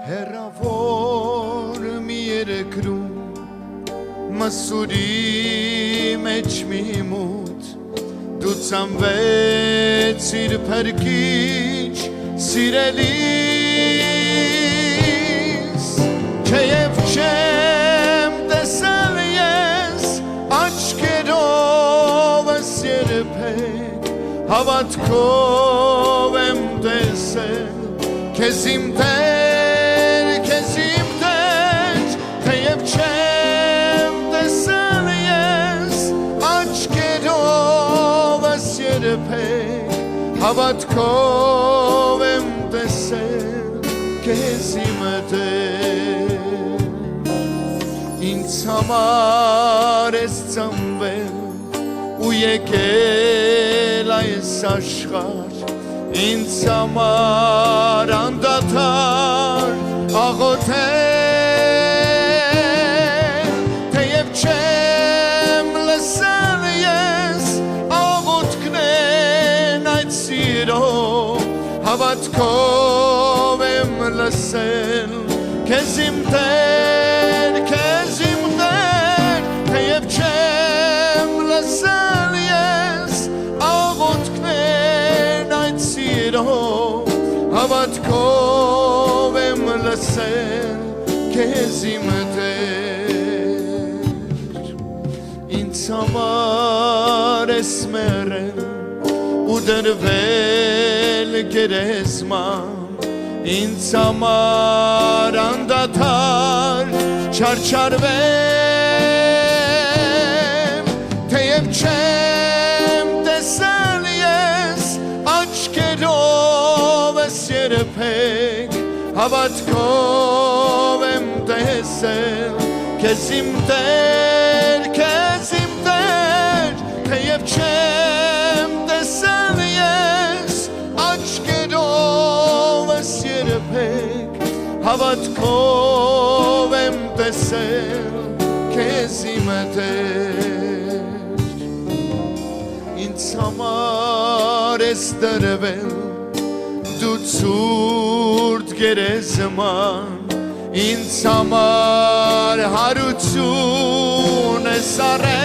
Հեռավոր մի երկրում մսուրի մեջ մի մութ դու ծնվեցիր փրկիչ սիրելիս Չեև չեմ տեսել ես աչքերովս երբեք հավատքով եմ տեսել քեզ իմ Տեր թեև չեմ տեսել ես աչքերովս երբեք հավատքով եմ տեսել քեզ իմ Տեր ինձ համար ես ծնվել ու եկել այս աշխարհ ինձ համար անդադար աղոթել թեև չեմ լսել ես աղոթքներն այդ սիրո հավատքով եմ լսել քեզ իմ Տեր թեև չեմ լսել ես աղոթքներն այդ սիրո հավատքով եմ լսել քեզ իմ Տեր ինձ համար ես մեռել ու դրվել գերեզման ինձ համար անդադար չարչարվել թեև չեմ տեսել ես աչքերովս երբեք հավատքով եմ տեսել քեզ իմ Տեր թեև չեմ տեսել ես աչքերովս երբեք հավատքով եմ տեսել քեզ իմ Տեր ինձ համար ես դրվել դու ցուրտ գերեզման ինձ համար հարություն ես արել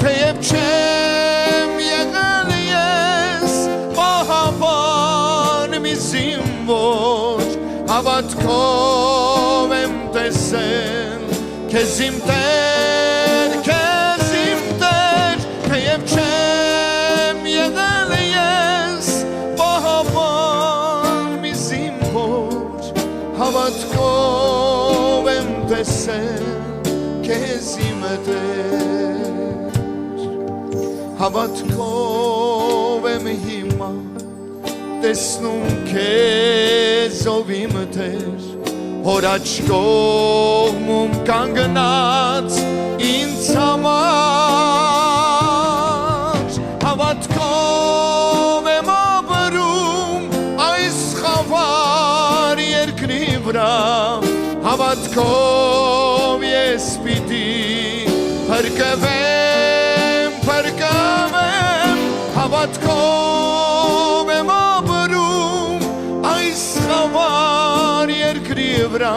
թեև չեմ եղել ես պահապան մի զինվոր հավատքով եմ տեսել քեզ իմ Տեր թեև չեմ եղել ես պահապան մի զինվոր հավատքով եմ տեսել քեզ իմ Տեր հավատքով եմ հիմա տեսնում քեզ ով իմ Տեր հոր աջ կողմում կանգնած ինձ համար հավատքով եմ ապրում այս խավար երկրի վրա հավատքով ես պիտի փրկվեմ հավատքով եմ ապրում այս խավար երկրի վրա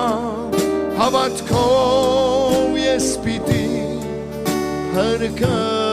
հավատքով ես պիտի փրկվեմ